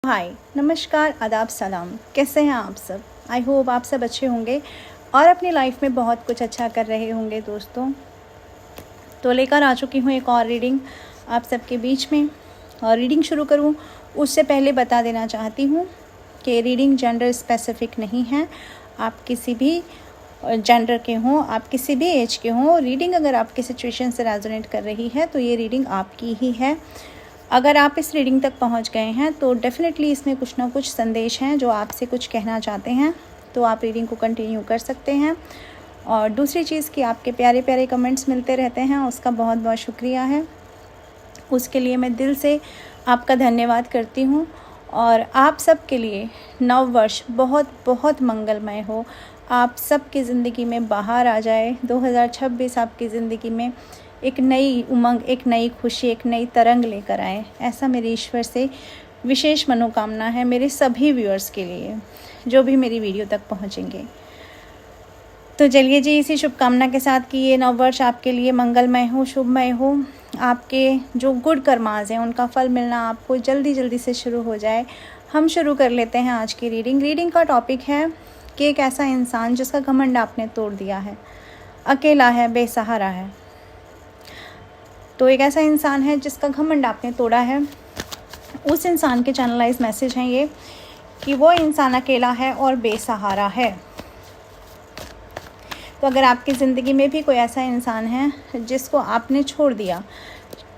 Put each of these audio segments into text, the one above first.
हाय, नमस्कार, आदाब, सलाम। कैसे हैं आप सब? आई होप आप सब अच्छे होंगे और अपनी लाइफ में बहुत कुछ अच्छा कर रहे होंगे दोस्तों। तो लेकर आ चुकी हूँ एक और रीडिंग आप सबके बीच में। और रीडिंग शुरू करूँ उससे पहले बता देना चाहती हूँ कि रीडिंग जेंडर स्पेसिफिक नहीं है। आप किसी भी जेंडर के हों, आप किसी भी एज के हों, रीडिंग अगर आपकी सिचुएशन से रेजोनेट कर रही है तो ये रीडिंग आपकी ही है। अगर आप इस रीडिंग तक पहुंच गए हैं तो डेफिनेटली इसमें कुछ ना कुछ संदेश हैं जो आपसे कुछ कहना चाहते हैं, तो आप रीडिंग को कंटिन्यू कर सकते हैं। और दूसरी चीज़ कि आपके प्यारे प्यारे कमेंट्स मिलते रहते हैं, उसका बहुत बहुत शुक्रिया है। उसके लिए मैं दिल से आपका धन्यवाद करती हूँ। और आप सब के लिए नव वर्ष बहुत बहुत मंगलमय हो। आप सब की ज़िंदगी में बाहर आ जाए। 2026 आपकी ज़िंदगी में एक नई उमंग, एक नई खुशी, एक नई तरंग लेकर आए, ऐसा मेरे ईश्वर से विशेष मनोकामना है मेरे सभी व्यूअर्स के लिए जो भी मेरी वीडियो तक पहुंचेंगे। तो चलिए जी, इसी शुभकामना के साथ कि ये नव वर्ष आपके लिए मंगलमय हो, शुभमय हो। आपके जो गुड कर्माज हैं उनका फल मिलना आपको जल्दी जल्दी से शुरू हो जाए। हम शुरू कर लेते हैं आज की रीडिंग का टॉपिक है कि एक ऐसा इंसान जिसका घमंड आपने तोड़ दिया है, अकेला है, बेसहारा है। तो एक ऐसा इंसान है जिसका घमंड आपने तोड़ा है। उस इंसान के चैनलाइज मैसेज हैं ये कि वो इंसान अकेला है और बेसहारा है। तो अगर आपकी ज़िंदगी में भी कोई ऐसा इंसान है जिसको आपने छोड़ दिया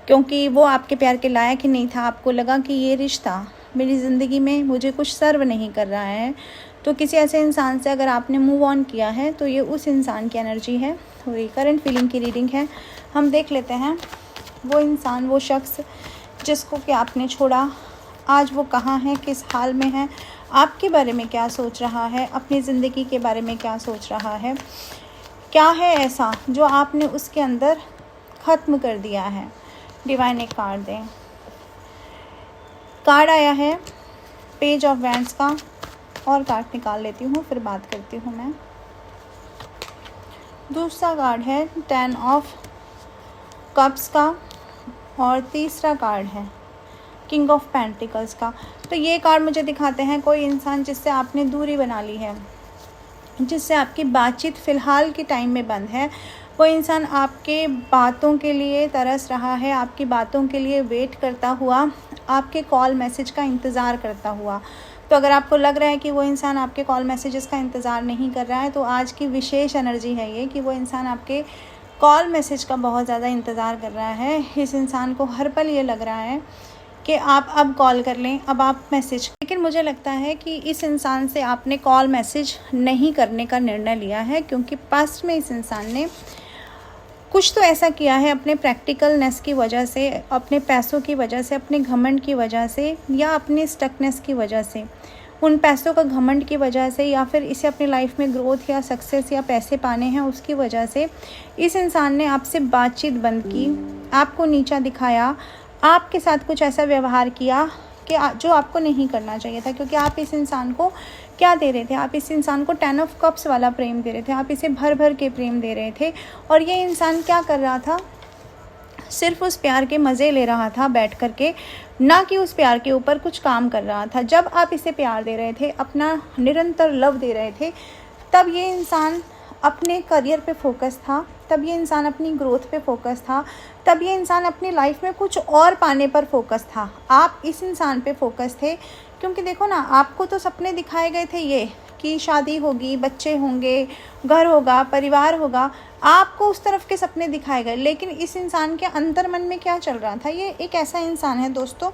क्योंकि वो आपके प्यार के लायक ही नहीं था, आपको लगा कि ये रिश्ता मेरी ज़िंदगी में मुझे कुछ सर्व नहीं कर रहा है, तो किसी ऐसे इंसान से अगर आपने मूव ऑन किया है तो ये उस इंसान की एनर्जी है। तो ये करंट फीलिंग की रीडिंग है। हम देख लेते हैं वो इंसान, वो शख्स जिसको कि आपने छोड़ा, आज वो कहाँ है, किस हाल में है, आपके बारे में क्या सोच रहा है, अपनी ज़िंदगी के बारे में क्या सोच रहा है, क्या है ऐसा जो आपने उसके अंदर ख़त्म कर दिया है। डिवाइन एक कार्ड दें। कार्ड आया है पेज ऑफ वैंड्स का, और कार्ड निकाल लेती हूँ फिर बात करती हूँ मैं। दूसरा कार्ड है 10 ऑफ कप्स का और तीसरा कार्ड है किंग ऑफ पेंटिकल्स का। तो ये कार्ड मुझे दिखाते हैं कोई इंसान जिससे आपने दूरी बना ली है, जिससे आपकी बातचीत फ़िलहाल के टाइम में बंद है। वो इंसान आपके बातों के लिए तरस रहा है, आपकी बातों के लिए वेट करता हुआ, आपके कॉल मैसेज का इंतज़ार करता हुआ। तो अगर आपको लग रहा है कि वो इंसान आपके कॉल मैसेजेस का इंतज़ार नहीं कर रहा है, तो आज की विशेष एनर्जी है ये कि वो इंसान आपके कॉल मैसेज का बहुत ज़्यादा इंतज़ार कर रहा है। इस इंसान को हर पल ये लग रहा है कि आप अब कॉल कर लें, अब आप मैसेज। लेकिन मुझे लगता है कि इस इंसान से आपने कॉल मैसेज नहीं करने का निर्णय लिया है, क्योंकि पास्ट में इस इंसान ने कुछ तो ऐसा किया है अपने प्रैक्टिकलनेस की वजह से, अपने पैसों की वजह से, अपने घमंड की वजह से, या अपने स्टकनेस की वजह से, उन पैसों का घमंड की वजह से, या फिर इसे अपनी लाइफ में ग्रोथ या सक्सेस या पैसे पाने हैं उसकी वजह से इस इंसान ने आपसे बातचीत बंद की, आपको नीचा दिखाया, आपके साथ कुछ ऐसा व्यवहार किया कि जो आपको नहीं करना चाहिए था। क्योंकि आप इस इंसान को क्या दे रहे थे? आप इस इंसान को 10 ऑफ कप्स वाला प्रेम दे रहे थे, आप इसे भर भर के प्रेम दे रहे थे। और ये इंसान क्या कर रहा था? सिर्फ उस प्यार के मज़े ले रहा था बैठ कर के, ना कि उस प्यार के ऊपर कुछ काम कर रहा था। जब आप इसे प्यार दे रहे थे, अपना निरंतर लव दे रहे थे, तब ये इंसान अपने करियर पे फोकस था, तब ये इंसान अपनी ग्रोथ पे फोकस था, तब ये इंसान अपनी लाइफ में कुछ और पाने पर फोकस था। आप इस इंसान पे फोकस थे, क्योंकि देखो ना, आपको तो सपने दिखाए गए थे ये कि शादी होगी, बच्चे होंगे, घर होगा, परिवार होगा, आपको उस तरफ के सपने दिखाए गए। लेकिन इस इंसान के अंतर मन में क्या चल रहा था? ये एक ऐसा इंसान है दोस्तों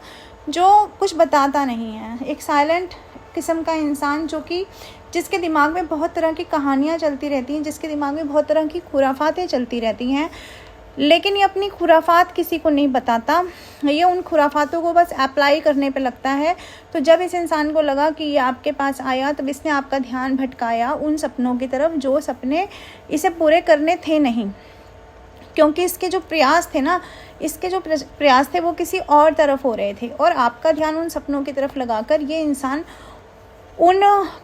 जो कुछ बताता नहीं है, एक साइलेंट किस्म का इंसान, जो कि जिसके दिमाग में बहुत तरह की कहानियाँ चलती रहती हैं, जिसके दिमाग में बहुत तरह की खुराफातें चलती रहती हैं, लेकिन ये अपनी खुराफात किसी को नहीं बताता। ये उन खुराफातों को बस अप्लाई करने पे लगता है। तो जब इस इंसान को लगा कि ये आपके पास आया, तब इसने आपका ध्यान भटकाया उन सपनों की तरफ जो सपने इसे पूरे करने थे नहीं। क्योंकि इसके जो प्रयास थे ना, इसके जो प्रयास थे वो किसी और तरफ हो रहे थे, और आपका ध्यान उन सपनों की तरफ लगाकर ये इंसान उन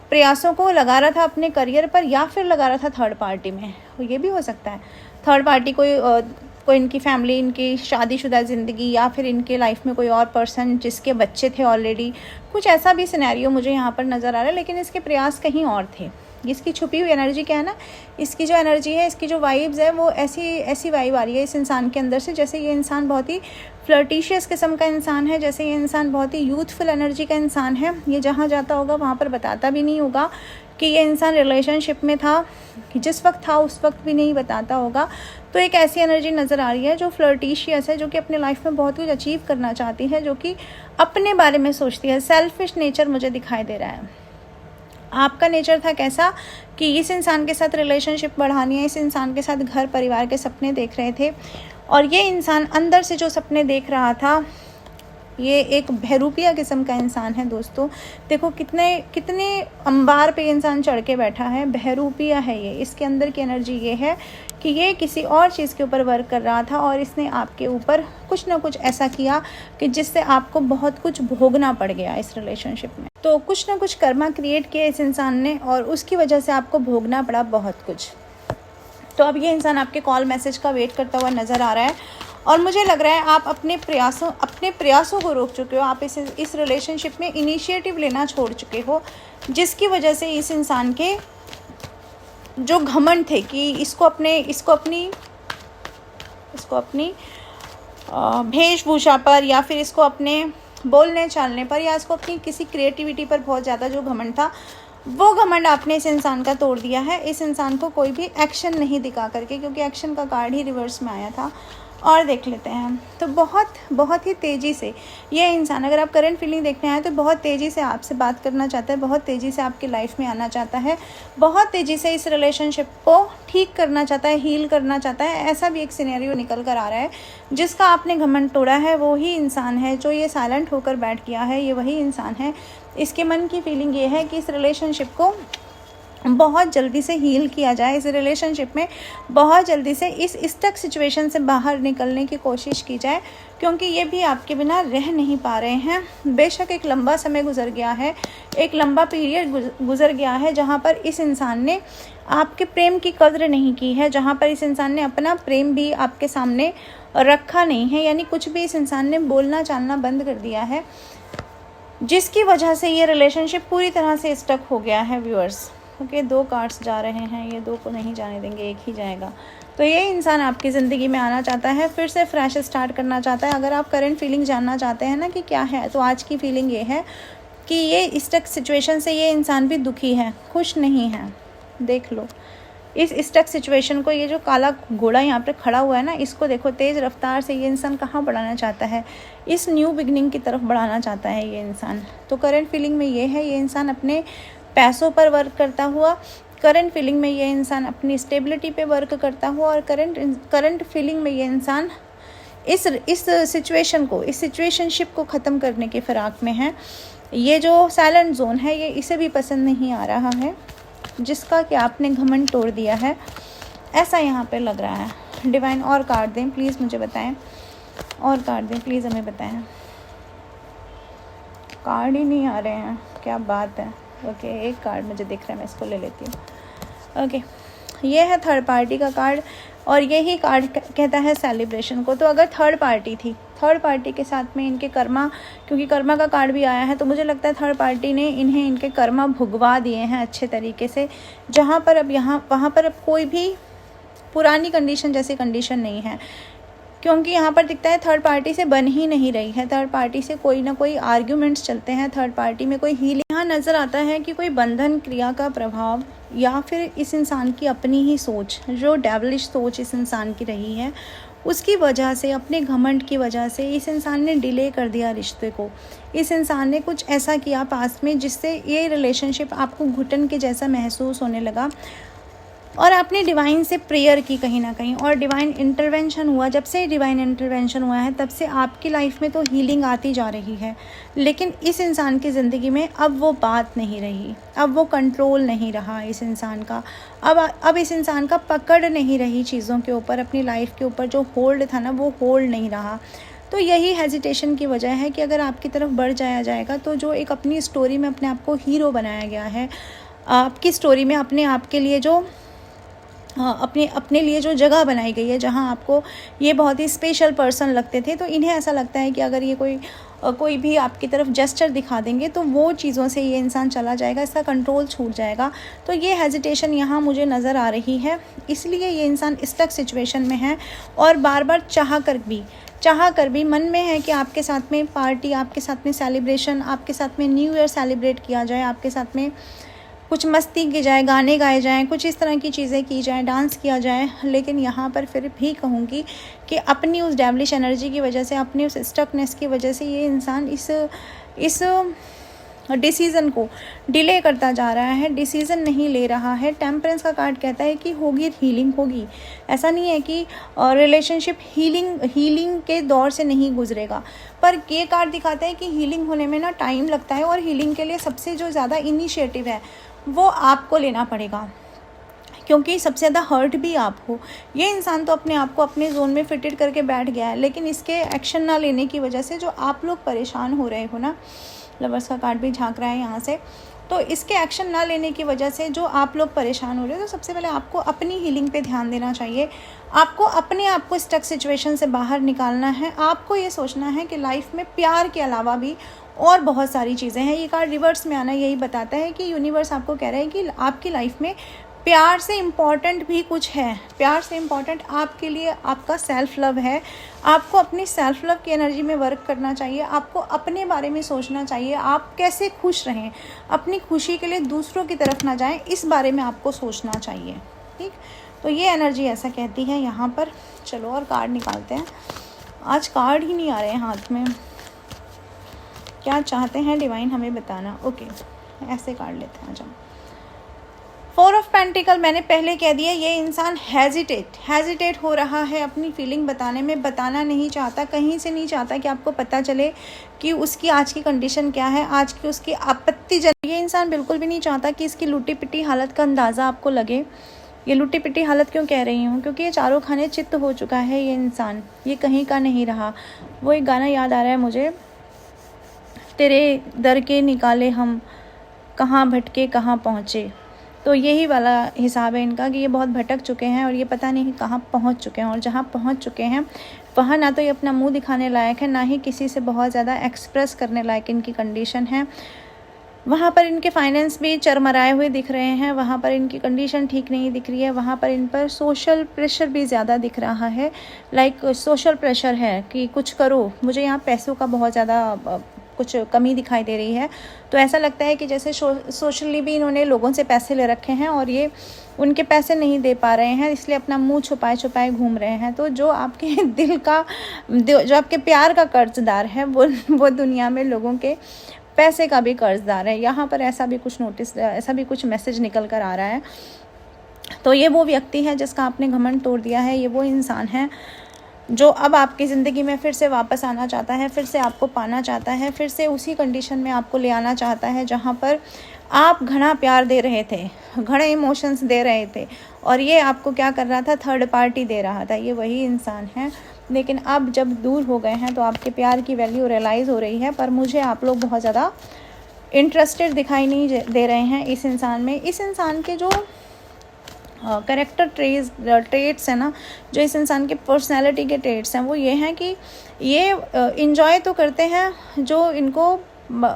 प्रयासों को लगा रहा था अपने करियर पर, या फिर लगा रहा था थर्ड पार्टी में। ये भी हो सकता है थर्ड पार्टी कोई कोई इनकी फैमिली, इनकी शादीशुदा ज़िंदगी, या फिर इनके लाइफ में कोई और पर्सन जिसके बच्चे थे ऑलरेडी, कुछ ऐसा भी सिनेरियो मुझे यहाँ पर नज़र आ रहा है। लेकिन इसके प्रयास कहीं और थे। इसकी छुपी हुई एनर्जी क्या है ना, इसकी जो एनर्जी है, इसकी जो वाइब्स है, वो ऐसी वाइब आ रही है इस इंसान के अंदर से, जैसे ये इंसान बहुत ही फ्लर्टिशियस किस्म का इंसान है, जैसे ये इंसान बहुत ही यूथफुल एनर्जी का इंसान है। ये जहाँ जाता होगा वहाँ पर बताता भी नहीं होगा कि ये इंसान रिलेशनशिप में था, जिस वक्त था उस वक्त भी नहीं बताता होगा। तो एक ऐसी एनर्जी नज़र आ रही है जो फ्लर्टिशियस है, जो कि अपने लाइफ में बहुत कुछ अचीव करना चाहती है, जो कि अपने बारे में सोचती है। सेल्फिश नेचर मुझे दिखाई दे रहा है। आपका नेचर था कैसा कि इस इंसान के साथ रिलेशनशिप बढ़ानी है, इस इंसान के साथ घर परिवार के सपने देख रहे थे, और ये इंसान अंदर से जो सपने देख रहा था, ये एक बहरूपिया किस्म का इंसान है दोस्तों। देखो कितने अंबार पे इंसान चढ़ के बैठा है, बहरूपिया है ये। इसके अंदर की एनर्जी ये है कि ये किसी और चीज़ के ऊपर वर्क कर रहा था, और इसने आपके ऊपर कुछ ना कुछ ऐसा किया कि जिससे आपको बहुत कुछ भोगना पड़ गया इस रिलेशनशिप में। तो कुछ ना कुछ कर्मा क्रिएट किया इस इंसान ने, और उसकी वजह से आपको भोगना पड़ा बहुत कुछ। तो अब ये इंसान आपके कॉल मैसेज का वेट करता हुआ नज़र आ रहा है, और मुझे लग रहा है आप अपने प्रयासों को रोक चुके हो। आप इस रिलेशनशिप में इनिशिएटिव लेना छोड़ चुके हो, जिसकी वजह से इस इंसान के जो घमंड थे कि इसको अपनी वेशभूषा पर, या फिर इसको अपने बोलने चालने पर, या इसको अपनी किसी क्रिएटिविटी पर बहुत ज़्यादा जो घमंड था, वो घमंड आपने इस इंसान का तोड़ दिया है। इस इंसान को कोई भी एक्शन नहीं दिखा करके, क्योंकि एक्शन का कार्ड ही रिवर्स में आया था। और देख लेते हैं, तो बहुत ही तेज़ी से ये इंसान, अगर आप करंट फीलिंग देखने आए तो बहुत तेज़ी से आपसे बात करना चाहता है, बहुत तेज़ी से आपकी लाइफ में आना चाहता है, बहुत तेज़ी से इस रिलेशनशिप को ठीक करना चाहता है, हील करना चाहता है। ऐसा भी एक सिनेरियो निकल कर आ रहा है। जिसका आपने घमंड तोड़ा है वो ही इंसान है, जो ये साइलेंट होकर बैठ गया है, ये वही इंसान है। इसके मन की फीलिंग ये है कि इस रिलेशनशिप को बहुत जल्दी से हील किया जाए, इस रिलेशनशिप में बहुत जल्दी से इस स्टक सिचुएशन से बाहर निकलने की कोशिश की जाए, क्योंकि ये भी आपके बिना रह नहीं पा रहे हैं। बेशक एक लंबा समय गुजर गया है, एक लंबा पीरियड गुजर गया है, जहाँ पर इस इंसान ने आपके प्रेम की कद्र नहीं की है, जहाँ पर इस इंसान ने अपना प्रेम भी आपके सामने रखा नहीं है, यानी कुछ भी इस इंसान ने बोलना चालना बंद कर दिया है, जिसकी वजह से ये रिलेशनशिप पूरी तरह से स्टक हो गया है व्यूअर्स। ओके, 2 कार्ड्स जा रहे हैं, ये 2 को नहीं जाने देंगे, एक ही जाएगा। तो ये इंसान आपकी ज़िंदगी में आना चाहता है, फिर से फ्रेश स्टार्ट करना चाहता है। अगर आप करंट फीलिंग जानना चाहते हैं ना कि क्या है, तो आज की फीलिंग ये है कि ये स्टक सिचुएशन से ये इंसान भी दुखी है, खुश नहीं है। देख लो इस स्टक सिचुएशन को, ये जो काला घोड़ा यहाँ पे खड़ा हुआ है ना, इसको देखो तेज़ रफ्तार से ये इंसान कहाँ बढ़ाना चाहता है, इस न्यू बिगनिंग की तरफ बढ़ाना चाहता है ये इंसान। तो करंट फीलिंग में ये है, ये इंसान अपने पैसों पर वर्क करता हुआ, करंट फीलिंग में ये इंसान अपनी स्टेबिलिटी पे वर्क करता हुआ, और करंट फीलिंग में ये इंसान इस सिचुएशन को, इस सिचुएशनशिप को ख़त्म करने के फिराक में है। ये जो साइलेंट जोन है, ये इसे भी पसंद नहीं आ रहा है, जिसका कि आपने घमंड तोड़ दिया है, ऐसा यहाँ पे लग रहा है। डिवाइन और कार्ड दें प्लीज़, मुझे बताएं, और कार्ड दें प्लीज़, हमें बताएं। कार्ड ही नहीं आ रहे हैं, क्या बात है। ओके, एक कार्ड मुझे दिख रहा है, मैं इसको ले लेती हूँ। ओके, ये है थर्ड पार्टी का कार्ड, और यही कार्ड कहता है सेलिब्रेशन को। तो अगर थर्ड पार्टी थी, थर्ड पार्टी के साथ में इनके कर्मा, क्योंकि कर्मा का कार्ड भी आया है, तो मुझे लगता है थर्ड पार्टी ने इनके कर्मा भुगवा दिए हैं अच्छे तरीके से, जहाँ पर अब वहाँ पर अब कोई भी पुरानी कंडीशन जैसी कंडीशन नहीं है, क्योंकि यहाँ पर दिखता है थर्ड पार्टी से बन ही नहीं रही है, थर्ड पार्टी से कोई ना कोई आर्ग्यूमेंट्स चलते हैं, थर्ड पार्टी में कोई हीलिंग। यहाँ नज़र आता है कि कोई बंधन क्रिया का प्रभाव, या फिर इस इंसान की अपनी ही सोच, जो डेविलिश सोच इस इंसान की रही है, उसकी वजह से, अपने घमंड की वजह से इस इंसान ने डिले कर दिया रिश्ते को। इस इंसान ने कुछ ऐसा किया पास्ट में जिससे ये रिलेशनशिप आपको घुटन के जैसा महसूस होने लगा, और आपने डिवाइन से प्रेयर की कहीं ना कहीं, और डिवाइन इंटरवेंशन हुआ। जब से डिवाइन इंटरवेंशन हुआ है तब से आपकी लाइफ में तो हीलिंग आती जा रही है, लेकिन इस इंसान की ज़िंदगी में अब वो बात नहीं रही, अब वो कंट्रोल नहीं रहा इस इंसान का, अब इस इंसान का पकड़ नहीं रही चीज़ों के ऊपर, अपनी लाइफ के ऊपर जो होल्ड था ना, वो होल्ड नहीं रहा। तो यही हेजिटेशन की वजह है कि अगर आपकी तरफ बढ़ जाया जाएगा, तो जो एक अपनी स्टोरी में अपने आप को हीरो बनाया गया है, आपकी स्टोरी में अपने आप के लिए जो अपने अपने लिए जो जगह बनाई गई है, जहाँ आपको ये बहुत ही स्पेशल पर्सन लगते थे, तो इन्हें ऐसा लगता है कि अगर ये कोई भी आपकी तरफ जेस्चर दिखा देंगे तो वो चीज़ों से ये इंसान चला जाएगा, इसका कंट्रोल छूट जाएगा। तो ये हेजिटेशन यहाँ मुझे नज़र आ रही है, इसलिए ये इंसान स्टक सिचुएशन में है और बार बार चाह कर भी मन में है कि आपके साथ में पार्टी, आपके साथ में सेलिब्रेशन, आपके साथ में न्यू ईयर सेलिब्रेट किया जाए, आपके साथ में कुछ मस्ती की जाए, गाने गाए जाएँ, कुछ इस तरह की चीज़ें की जाएँ, डांस किया जाए। लेकिन यहाँ पर फिर भी कहूँगी कि अपनी उस डेविलिश एनर्जी की वजह से, अपनी उस स्टकनेस की वजह से ये इंसान इस डिसीज़न को डिले करता जा रहा है, डिसीज़न नहीं ले रहा है। टेम्परेंस का कार्ड कहता है कि होगी, हीलिंग होगी। ऐसा नहीं है कि रिलेशनशिप हीलिंग के दौर से नहीं गुजरेगा, पर ये कार्ड दिखाता है कि हीलिंग होने में ना टाइम लगता है और हीलिंग के लिए सबसे जो ज़्यादा इनिशिएटिव है वो आपको लेना पड़ेगा, क्योंकि सबसे ज़्यादा हर्ट भी आप हो। ये इंसान तो अपने आप को अपने जोन में फिटेड करके बैठ गया है, लेकिन इसके एक्शन ना लेने की वजह से जो आप लोग परेशान हो रहे हो ना, लवर्स का कार्ड भी झांक रहा है यहाँ से, तो इसके एक्शन ना लेने की वजह से जो आप लोग परेशान हो रहे हो, तो सबसे पहले आपको अपनी हीलिंग पे ध्यान देना चाहिए। आपको अपने आप को स्टक सिचुएशन से बाहर निकालना है। आपको ये सोचना है कि लाइफ में प्यार के अलावा भी और बहुत सारी चीज़ें हैं। ये कार्ड रिवर्स में आना यही बताता है कि यूनिवर्स आपको कह रहा है कि आपकी लाइफ में प्यार से इम्पॉर्टेंट भी कुछ है। प्यार से इम्पॉर्टेंट आपके लिए आपका सेल्फ लव है। आपको अपनी सेल्फ लव की एनर्जी में वर्क करना चाहिए। आपको अपने बारे में सोचना चाहिए, आप कैसे खुश रहें, अपनी खुशी के लिए दूसरों की तरफ ना जाएं, इस बारे में आपको सोचना चाहिए। ठीक, तो ये एनर्जी ऐसा कहती है यहाँ पर। चलो और कार्ड निकालते हैं। आज कार्ड ही नहीं आ रहे हैं हाथ में, क्या चाहते हैं डिवाइन हमें बताना। ओके, ऐसे कार्ड लेते हैं आज हम। 4 ऑफ पेंटिकल मैंने पहले कह दिया, ये इंसान हेजिटेट हो रहा है अपनी फीलिंग बताने में, बताना नहीं चाहता, कहीं से नहीं चाहता कि आपको पता चले कि उसकी आज की कंडीशन क्या है, आज की उसकी आपत्तिजनक। ये इंसान बिल्कुल भी नहीं चाहता कि इसकी लुटी पिटी हालत का अंदाज़ा आपको लगे। ये लुटी पिटी हालत क्यों कह रही हूँ, क्योंकि ये चारों खाने चित्त हो चुका है ये इंसान, ये कहीं का नहीं रहा। वो एक गाना याद आ रहा है मुझे, तेरे दर के निकाले हम, कहाँ भटके कहाँ पहुँचे। तो यही वाला हिसाब है इनका कि ये बहुत भटक चुके हैं और ये पता नहीं कहाँ पहुँच चुके हैं, और जहाँ पहुँच चुके हैं वहाँ ना तो ये अपना मुंह दिखाने लायक है, ना ही किसी से बहुत ज़्यादा एक्सप्रेस करने लायक इनकी कंडीशन है। वहाँ पर इनके फाइनेंस भी चरमराए हुए दिख रहे हैं, वहाँ पर इनकी कंडीशन ठीक नहीं दिख रही है, वहाँ पर इन पर सोशल प्रेशर भी ज़्यादा दिख रहा है। लाइक सोशल प्रेशर है कि कुछ करो। मुझे यहाँ पैसों का बहुत ज़्यादा कुछ कमी दिखाई दे रही है। तो ऐसा लगता है कि जैसे सोशली भी इन्होंने लोगों से पैसे ले रखे हैं और ये उनके पैसे नहीं दे पा रहे हैं, इसलिए अपना मुंह छुपाए घूम रहे हैं। तो जो आपके दिल का, जो आपके प्यार का कर्जदार है, वो दुनिया में लोगों के पैसे का भी कर्जदार है। यहाँ पर ऐसा भी कुछ मैसेज निकल कर आ रहा है। तो ये वो व्यक्ति है जिसका आपने घमंड तोड़ दिया है। ये वो इंसान है जो अब आपकी ज़िंदगी में फिर से वापस आना चाहता है, फिर से आपको पाना चाहता है, फिर से उसी कंडीशन में आपको ले आना चाहता है जहाँ पर आप घना प्यार दे रहे थे, घने इमोशंस दे रहे थे, और ये आपको क्या कर रहा था, थर्ड पार्टी दे रहा था। ये वही इंसान है, लेकिन अब जब दूर हो गए हैं तो आपके प्यार की वैल्यू रियलाइज़ हो रही है। पर मुझे आप लोग बहुत ज़्यादा इंटरेस्टेड दिखाई नहीं दे रहे हैं इस इंसान में। इस इंसान के जो कैरेक्टर ट्रेट्स हैं ना, जो इस इंसान के पर्सनैलिटी के ट्रेट्स हैं, वो ये हैं कि ये इंजॉय तो करते हैं, जो इनको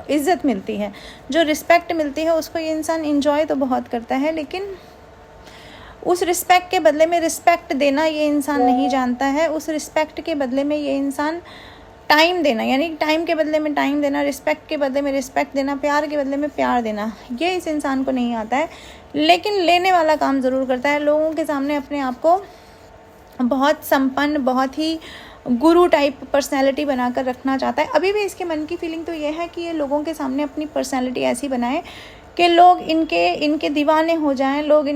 इज़्ज़त मिलती है, जो रिस्पेक्ट मिलती है, उसको ये इंसान इंजॉय तो बहुत करता है, लेकिन उस रिस्पेक्ट के बदले में रिस्पेक्ट देना ये इंसान नहीं जानता है। उस रिस्पेक्ट के बदले में ये इंसान टाइम देना, यानी टाइम के बदले में टाइम देना, रिस्पेक्ट के बदले में रिस्पेक्ट देना, प्यार के बदले में प्यार देना, ये इस इंसान को नहीं आता है। लेकिन लेने वाला काम ज़रूर करता है। लोगों के सामने अपने आप को बहुत संपन्न, बहुत ही गुरु टाइप पर्सनैलिटी बनाकर रखना चाहता है। अभी भी इसके मन की फीलिंग तो ये है कि ये लोगों के सामने अपनी पर्सनैलिटी ऐसी बनाए कि लोग इनके दीवाने हो जाएं, लोग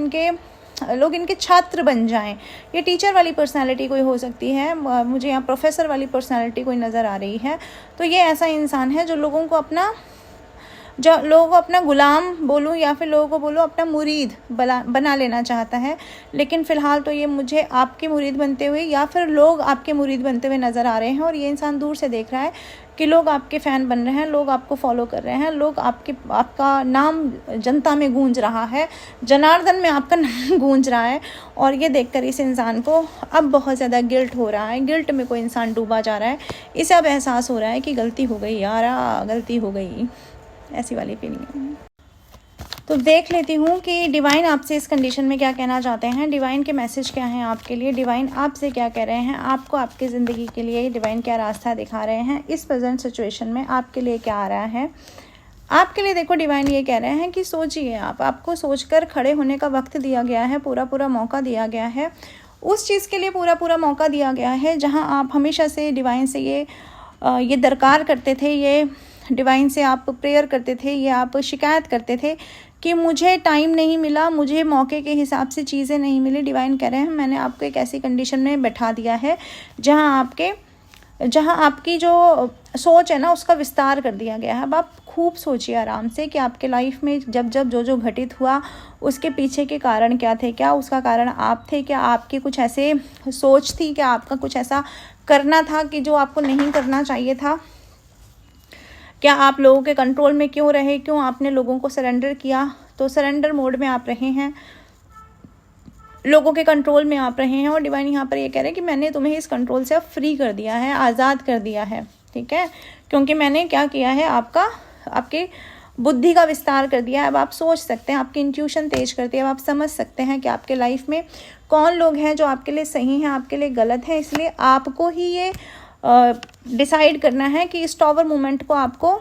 इनके छात्र बन जाएं। ये टीचर वाली पर्सनालिटी कोई हो सकती है, मुझे यहाँ प्रोफेसर वाली पर्सनालिटी कोई नज़र आ रही है। तो ये ऐसा इंसान है जो लोगों को अपना गुलाम बोलूँ या फिर लोगों को बोलूँ अपना मुरीद बना लेना चाहता है। लेकिन फ़िलहाल तो ये मुझे आपके मुरीद बनते हुए या फिर लोग आपके मुरीद बनते हुए नज़र आ रहे हैं, और ये इंसान दूर से देख रहा है कि लोग आपके फ़ैन बन रहे हैं, लोग आपको फॉलो कर रहे हैं, लोग आपका नाम जनता में गूंज रहा है, जनार्दन में आपका नाम गूंज रहा है। और ये देखकर इस इंसान को अब बहुत ज़्यादा गिल्ट हो रहा है, गिल्ट में कोई इंसान डूबा जा रहा है। इसे अब एहसास हो रहा है कि गलती हो गई यारा, गलती हो गई, ऐसी वाली फीलिंग है। तो देख लेती हूँ कि डिवाइन आपसे इस कंडीशन में क्या कहना चाहते हैं, डिवाइन के मैसेज क्या हैं आपके लिए, डिवाइन आपसे क्या कह रहे हैं, आपको आपकी ज़िंदगी के लिए डिवाइन क्या रास्ता दिखा रहे हैं, इस प्रेजेंट सिचुएशन में आपके लिए क्या आ रहा है। आपके लिए देखो डिवाइन ये कह रहे हैं कि सोचिए, आपको सोचकर खड़े होने का वक्त दिया गया है, पूरा मौका दिया गया है, उस चीज़ के लिए पूरा मौका दिया गया है जहाँ आप हमेशा से डिवाइन से ये दरकार करते थे, ये डिवाइन से आप प्रेयर करते थे, ये आप शिकायत करते थे कि मुझे टाइम नहीं मिला, मुझे मौके के हिसाब से चीज़ें नहीं मिली। डिवाइन कह रहे हैं मैंने आपको एक ऐसी कंडीशन में बैठा दिया है जहां आपकी जो सोच है ना उसका विस्तार कर दिया गया है। अब आप खूब सोचिए आराम से कि आपके लाइफ में जब जो घटित हुआ उसके पीछे के कारण क्या थे, क्या उसका कारण आप थे, क्या आपकी कुछ ऐसे सोच थी, क्या आपका कुछ ऐसा करना था कि जो आपको नहीं करना चाहिए था, क्या आप लोगों के कंट्रोल में क्यों रहे, क्यों आपने लोगों को सरेंडर किया। तो सरेंडर मोड में आप रहे हैं, लोगों के कंट्रोल में आप रहे हैं, और डिवाइन यहाँ पर ये कह रहे हैं कि मैंने तुम्हें इस कंट्रोल से अब फ्री कर दिया है, आज़ाद कर दिया है, ठीक है, क्योंकि मैंने क्या किया है, आपके बुद्धि का विस्तार कर दिया है। अब आप सोच सकते हैं, आपकी इंट्यूशन तेज करती है, अब आप समझ सकते हैं कि आपके लाइफ में कौन लोग हैं जो आपके लिए सही हैं, आपके लिए गलत हैं। इसलिए आपको ही ये डिसाइड करना है कि इस टॉवर मोमेंट को आपको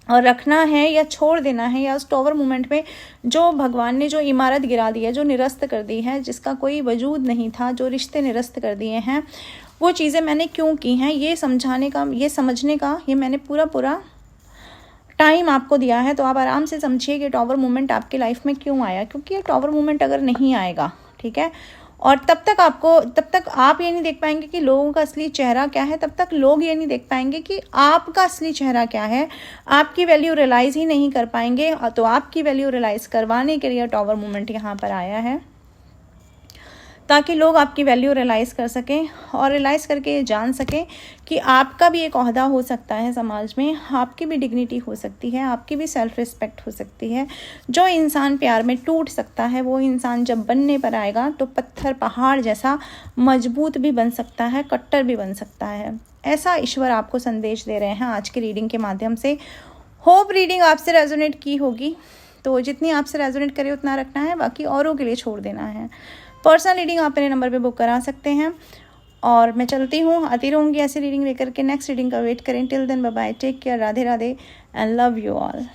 रखना है या छोड़ देना है, या उस टॉवर मोमेंट में जो भगवान ने जो इमारत गिरा दी है, जो निरस्त कर दी है, जिसका कोई वजूद नहीं था, जो रिश्ते निरस्त कर दिए हैं, वो चीज़ें मैंने क्यों की हैं, ये समझने का ये मैंने पूरा टाइम आपको दिया है। तो आप आराम से समझिए कि टॉवर मोमेंट आपकी लाइफ में क्यों आया, क्योंकि ये टॉवर मोमेंट अगर नहीं आएगा, ठीक है, और तब तक आप ये नहीं देख पाएंगे कि लोगों का असली चेहरा क्या है, तब तक लोग ये नहीं देख पाएंगे कि आपका असली चेहरा क्या है, आपकी वैल्यू रियलाइज़ ही नहीं कर पाएंगे। तो आपकी वैल्यू रियलाइज़ करवाने के लिए टॉवर मोमेंट यहाँ पर आया है, ताकि लोग आपकी वैल्यू रियलाइज़ कर सकें, और रियलाइज़ करके ये जान सकें कि आपका भी एक ओहदा हो सकता है समाज में, आपकी भी डिग्निटी हो सकती है, आपकी भी सेल्फ रिस्पेक्ट हो सकती है। जो इंसान प्यार में टूट सकता है, वो इंसान जब बनने पर आएगा तो पत्थर पहाड़ जैसा मजबूत भी बन सकता है, कट्टर भी बन सकता है। ऐसा ईश्वर आपको संदेश दे रहे हैं आज की रीडिंग के माध्यम से। होप रीडिंग आपसे रेजोनेट की होगी, तो जितनी आपसे रेजोनेट करे उतना रखना है, बाकी औरों के लिए छोड़ देना है। पर्सनल रीडिंग आप मेरे नंबर पे बुक करा सकते हैं, और मैं चलती हूँ, आती रहूँगी ऐसी रीडिंग लेकर के। नेक्स्ट रीडिंग का वेट करें। Till then bye bye, take care, Radhe Radhe and love you all.